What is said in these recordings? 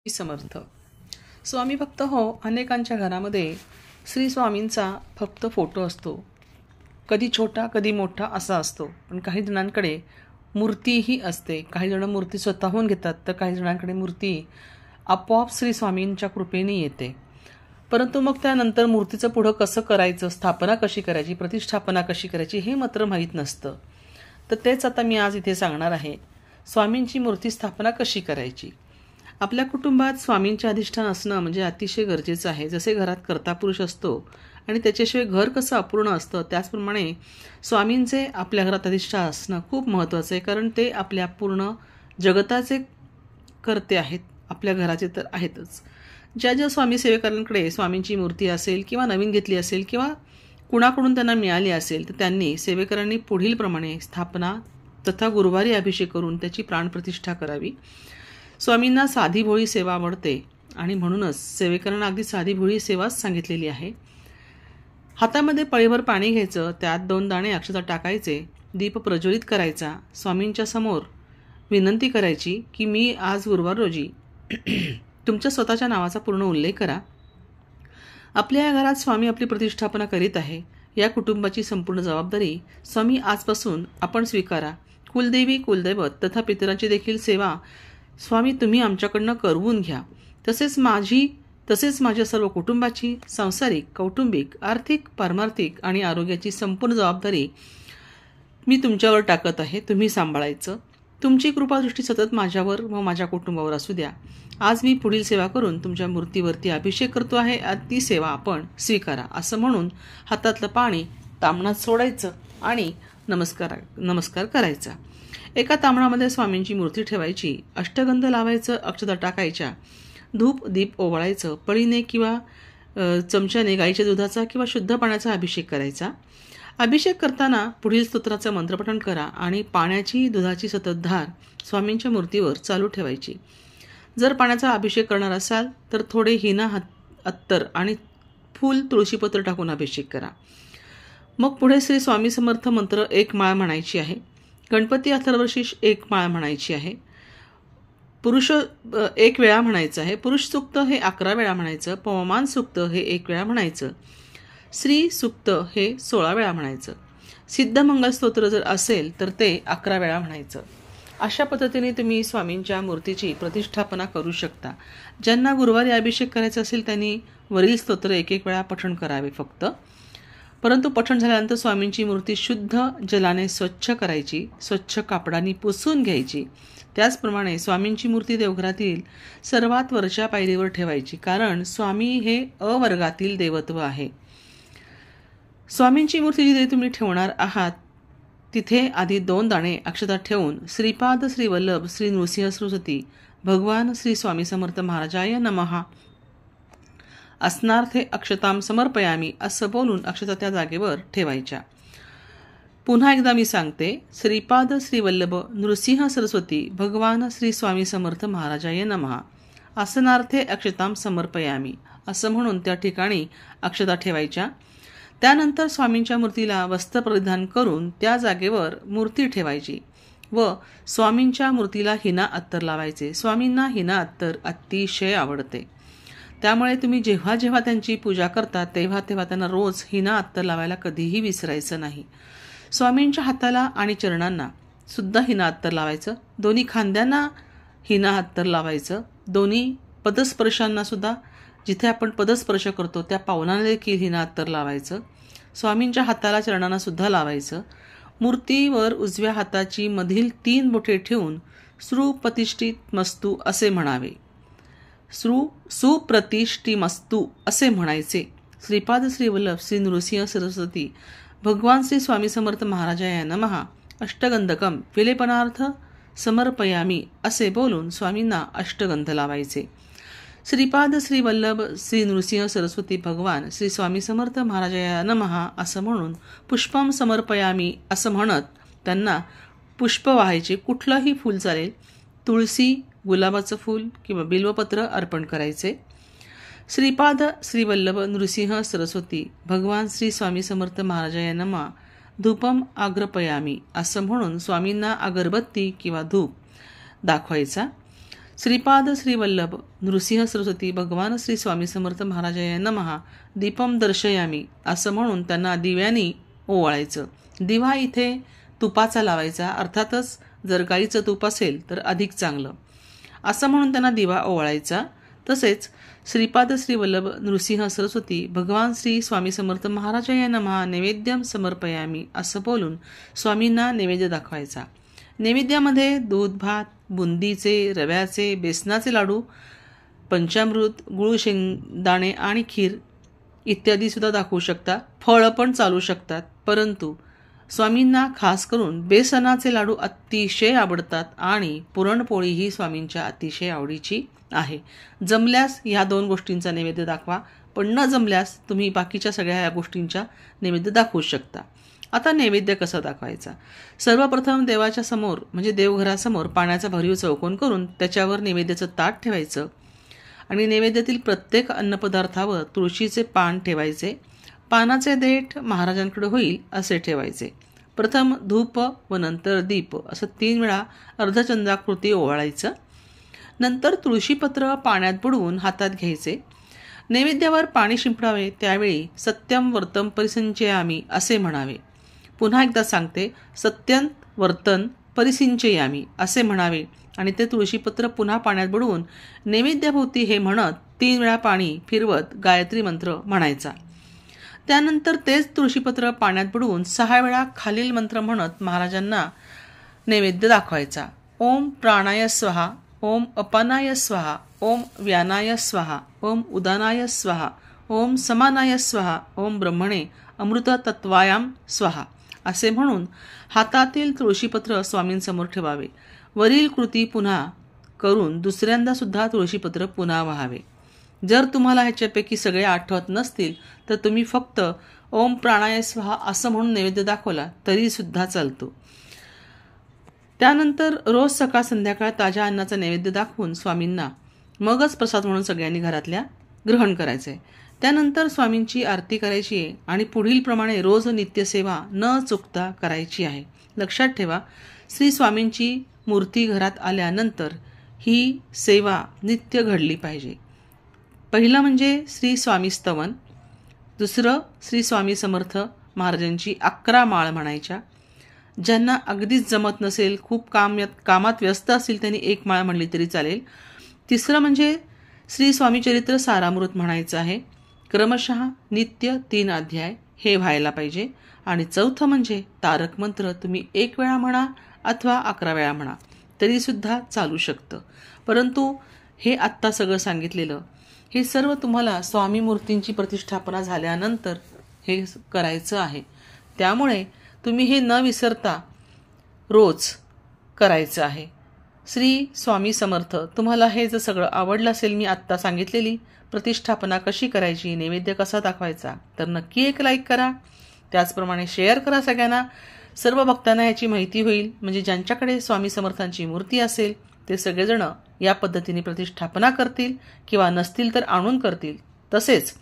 समर्थ स्वामी भक्त हो. अनेकांच्या घरामध्ये श्री स्वामींचा फक्त फोटो असतो, कधी छोटा कधी मोठा असा असतो. पण काही जणांकडे मूर्तीही असते. काही जण मूर्ती स्वतःहून घेतात, तर काही जणांकडे मूर्ती आपोआप श्री स्वामींच्या कृपेने येते. परंतु मग त्यानंतर मूर्तीचं पुढं कसं करायचं, स्थापना कशी करायची, प्रतिष्ठापना कशी करायची हे मात्र माहीत नसतं. तर तेच आता मी आज इथे सांगणार आहे. स्वामींची मूर्ती स्थापना कशी करायची. आपल्या कुटुंबात स्वामींचे अधिष्ठान असणं म्हणजे अतिशय गरजेचं आहे. जसे घरात कर्ता पुरुष असतो आणि त्याच्याशिवाय घर कसं अपूर्ण असतं, त्याचप्रमाणे स्वामींचे आपल्या घरात अधिष्ठान असणं खूप महत्त्वाचं आहे. कारण ते आपल्या पूर्ण जगताचे कर्ते आहेत, आपल्या घराचे तर आहेतच. ज्या ज्या स्वामी सेवेकरांकडे स्वामींची मूर्ती असेल किंवा नवीन घेतली असेल किंवा कुणाकडून त्यांना मिळाली असेल, तर त्यांनी सेवेकरांनी पुढील प्रमाणे स्थापना तथा गुरुवारी अभिषेक करून त्याची प्राणप्रतिष्ठा करावी. स्वामींना साधी भोळी सेवा आवडते आणि म्हणूनच सेवेकरांना अगदी साधी भोळी सेवाच सांगितलेली आहे. हातामध्ये पळीभर पाणी घ्यायचं, त्यात 2 दाणे अक्षता टाकायचे, दीप प्रज्वलित करायचा, स्वामींच्या समोर विनंती करायची की मी आज गुरुवार रोजी तुमच्या स्वतःच्या नावाचा पूर्ण उल्लेख करा. आपल्या या घरात स्वामी आपली प्रतिष्ठापना करीत आहे. या कुटुंबाची संपूर्ण जबाबदारी स्वामी आजपासून आपण स्वीकारा. कुलदेवी कुलदैवत तथा पितरांची देखील सेवा स्वामी तुम्ही आमच्याकडनं करवून घ्या. तसेच माझ्या सर्व कुटुंबाची सांसारिक, कौटुंबिक, आर्थिक, पारमार्थिक आणि आरोग्याची संपूर्ण जबाबदारी मी तुमच्यावर टाकत आहे. तुम्ही सांभाळायचं. तुमची कृपादृष्टी सतत माझ्यावर व माझ्या कुटुंबावर असू द्या. आज मी पुढील सेवा करून तुमच्या मूर्तीवरती अभिषेक करतो आहे, ती सेवा आपण स्वीकारा. असं म्हणून हातातलं पाणी तामणात सोडायचं आणि नमस्कार करायचा. एका तांबणामध्ये स्वामींची मूर्ती ठेवायची, अष्टगंध लावायचं, अक्षता टाकायच्या, धूप दीप ओवाळायचं, पळीने किंवा चमच्याने गाईच्या दुधाचा किंवा शुद्ध पाण्याचा अभिषेक करायचा. अभिषेक करताना पुढील स्तोत्राचं मंत्रपठण करा आणि पाण्याची दुधाची सतत धार स्वामींच्या मूर्तीवर चालू ठेवायची. जर पाण्याचा अभिषेक करणार असाल तर थोडे हिना अत्तर आणि फूल तुळशीपत्र टाकून अभिषेक करा. मग पुढे श्री स्वामी समर्थ मंत्र 1 माळ म्हणायची आहे. गणपती अथर्वशीर्ष 1 माळ म्हणायची आहे. पुरुष 1 वेळा म्हणायचं आहे. पुरुष सूक्त हे 11 वेळा म्हणायचं. पवमान सूक्त हे 1 वेळा म्हणायचं. श्री सूक्त हे 16 वेळा म्हणायचं. सिद्ध मंगल स्तोत्र जर असेल तर ते 11 वेळा म्हणायचं. अशा पद्धतीने तुम्ही स्वामींच्या मूर्तीची प्रतिष्ठापना करू शकता. ज्यांना गुरुवारी अभिषेक करायचा असेल त्यांनी वरील स्तोत्र 1 वेळा पठण करावे फक्त. परंतु पठण झाल्यानंतर स्वामींची मूर्ती शुद्ध जलाने स्वच्छ करायची, स्वच्छ कापडाने पुसून घ्यायची. त्याचप्रमाणे स्वामींची मूर्ती देवघरातील सर्वात वरच्या पायरीवर ठेवायची, कारण स्वामी हे अवर्गातील देवत्व आहे. स्वामींची मूर्ती जिथे तुम्ही ठेवणार आहात तिथे आधी 2 दाणे अक्षता ठेवून श्रीपाद श्री वल्लभ श्री नृसिंह सरस्वती भगवान श्री स्वामी समर्थ महाराजाय नमः असनार्थे अक्षताम समर्पयामी असं बोलून अक्षता त्या जागेवर ठेवायच्या. पुन्हा एकदा मी सांगते. श्रीपाद श्री वल्लभ नृसिंह सरस्वती भगवान श्री स्वामी समर्थ महाराजाय नमः असनार्थे अक्षताम समर्पयामी असं म्हणून त्या ठिकाणी अक्षता ठेवायच्या. त्यानंतर स्वामींच्या मूर्तीला वस्त्र परिधान करून त्या जागेवर मूर्ती ठेवायची व स्वामींच्या मूर्तीला हिना अत्तर लावायचे. स्वामींना हिना अत्तर अतिशय आवडते, त्यामुळे तुम्ही जेव्हा जेव्हा त्यांची पूजा करता तेव्हा त्यांना रोज हिना अत्तर लावायला कधीही विसरायचं नाही. स्वामींच्या हाताला आणि चरणांना सुद्धा हिना अत्तर लावायचं. दोन्ही खांद्यांना हिना अत्तर लावायचं. दोन्ही पदस्पर्शांना सुद्धा, जिथे आपण पदस्पर्श करतो त्या पावलांना देखील हिना अत्तर लावायचं. स्वामींच्या हाताला चरणांना सुद्धा लावायचं. मूर्तीवर उजव्या हाताची मधील 3 बोटे ठेवून सुप्रतिष्ठित मस्तू असे म्हणावे. सुप्रतिष्ठिमस्तू असे म्हणायचे. श्रीपाद श्री वल्लभ श्री नृसिंह सरस्वती भगवान श्री स्वामी समर्थ महाराजाय नमः अष्टगंधकम विलेपनार्थ समर्पयामी असे बोलून स्वामींना अष्टगंध लावायचे. श्रीपाद श्री वल्लभ श्री नृसिंह सरस्वती भगवान श्री स्वामी समर्थ महाराजाय नमः असं म्हणून पुष्पम समर्पयामी असं म्हणत त्यांना पुष्प वाहायचे. कुठलंही फूल चालेल, तुळशी, गुलाबाचं फूल किंवा बिल्वपत्र अर्पण करायचे. श्रीपाद श्री वल्लभ नृसिंह सरस्वती भगवान श्री स्वामी समर्थ महाराजाय नमः धूपम आग्रपयामी असं म्हणून स्वामींना अगरबत्ती किंवा धूप दाखवायचा. श्रीपाद श्रीवल्लभ नृसिंह सरस्वती भगवान श्री स्वामी समर्थ महाराजाय नमः दीपम दर्शयामी असं म्हणून त्यांना दिव्यानी ओवाळायचं. दिवा इथे तुपाचा लावायचा, अर्थातच जर गाईचं तूप असेल तर अधिक चांगलं, असं म्हणून त्यांना दिवा ओवाळायचा. तसेच श्रीपाद श्रीवल्लभ नृसिंह सरस्वती भगवान श्री स्वामी समर्थ महाराजाय नमः नैवेद्यम समर्पयामी असं बोलून स्वामींना नैवेद्य दाखवायचा. नैवेद्यामध्ये दूध, भात, बुंदीचे, रव्याचे, बेसनाचे लाडू, पंचामृत, गुळ, शेंगदाणे आणि खीर इत्यादी सुद्धा दाखवू शकता. फळं पण चालू शकतात, परंतु स्वामींना खास करून बेसनाचे लाडू अतिशय आवडतात आणि पुरणपोळी ही स्वामींच्या अतिशय आवडीची आहे. जमल्यास ह्या 2 गोष्टींचा नैवेद्य दाखवा, पण न जमल्यास तुम्ही बाकीच्या सगळ्या ह्या गोष्टींच्या नैवेद्य दाखवू शकता. आता नैवेद्य कसा दाखवायचा? सर्वप्रथम देवाच्या समोर म्हणजे देवघरासमोर पाण्याचा भरीव चौकोन करून त्याच्यावर नैवेद्याचं ताट ठेवायचं आणि नैवेद्यातील प्रत्येक अन्नपदार्थावर तुळशीचे पान ठेवायचे. पानाचे देठ महाराजांकडे होईल असे ठेवायचे. प्रथम धूप व नंतर दीप असं 3 वेळा अर्धचंद्राकृती ओवाळायचं. नंतर तुळशीपत्र पाण्यात बुडवून हातात घ्यायचे. नैवेद्यावर पाणी शिंपडावे त्यावेळी सत्यम वर्तम परिसिंचयामी असे म्हणावे. पुन्हा एकदा सांगते, सत्यं वर्तन परिसिंचयामी असे म्हणावे आणि ते तुळशीपत्र पुन्हा पाण्यात बुडवून नैवेद्याभोवती हे म्हणत 3 वेळा पाणी फिरवत गायत्री मंत्र म्हणायचा. त्यानंतर तेच तुळशीपत्र पाण्यात बुडवून 6 वेळा खालील मंत्र म्हणत महाराजांना नैवेद्य दाखवायचा. ओम प्राणाय स्वाहा, ओम अपानाय स्वाहा, ओम व्यानाय स्वाहा, ओम उदानाय स्वाहा, ओम समानाय स्वाहा, ओम ब्रह्मणे अमृत तत्वायाम स्वाहा असे म्हणून हातातील तुळशीपत्र स्वामींसमोर ठेवावे. वरील कृती पुन्हा करून दुसऱ्यांदा सुद्धा तुळशीपत्र पुन्हा व्हावे. जर तुम्हाला ह्याच्यापैकी सगळे आठवत नसतील तर तुम्ही फक्त ओम प्राणाय स्वाहा असं म्हणून नैवेद्य दाखवला तरी सुद्धा चालतो. त्यानंतर रोज सकाळ संध्याकाळ ताज्या अन्नाचा नैवेद्य दाखवून स्वामींना मगच प्रसाद म्हणून सगळ्यांनी घरातल्या ग्रहण करायचे. त्यानंतर स्वामींची आरती करायची आहे आणि पुढील प्रमाणे रोज नित्यसेवा न चुकता करायची आहे. लक्षात ठेवा, श्री स्वामींची मूर्ती घरात आल्यानंतर ही सेवा नित्य घडली पाहिजे. पहिलं म्हणजे श्री स्वामी स्तवन, दुसरं श्री स्वामी समर्थ महाराजांची 11 माळ म्हणायच्या. ज्यांना अगदीच जमत नसेल, खूप कामात व्यस्त असतील, त्यांनी 1 माळ म्हणली तरी चालेल. तिसरं म्हणजे श्री स्वामी चरित्र सारामृत म्हणायचं आहे. क्रमशः नित्य 3 अध्याय हे व्हायला पाहिजे. आणि चौथं म्हणजे तारक मंत्र तुम्ही 1 वेळा म्हणा अथवा 11 वेळा म्हणा तरीसुद्धा चालू शकतं. परंतु हे आत्ता सगळं सांगितलेलं हे सर्व तुम्हाला स्वामी मूर्तींची प्रतिष्ठापना झाल्यानंतर हे करायचं आहे. त्यामुळे तुम्ही हे न विसरता रोज करायचं आहे. श्री स्वामी समर्थ. तुम्हाला हे जर सगळं आवडलं असेल, मी आत्ता सांगितलेली प्रतिष्ठापना कशी करायची, नैवेद्य कसा दाखवायचा, तर नक्की एक लाईक करा. त्याचप्रमाणे शेअर करा सगळ्यांना. सर्व भक्तांना ह्याची माहिती होईल. म्हणजे ज्यांच्याकडे स्वामी समर्थांची मूर्ती असेल ते सगळेजण या पद्धतीने प्रतिष्ठापना करतील किंवा नसतील तर आणून करतील. तसेच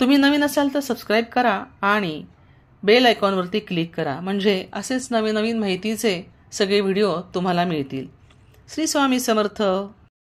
तुम्ही नवीन असाल तर सबस्क्राईब करा आणि बेल आयकॉनवरती क्लिक करा. म्हणजे असेच नवीन नवीन माहितीचे सगळे व्हिडिओ तुम्हाला मिळतील. श्री स्वामी समर्थ.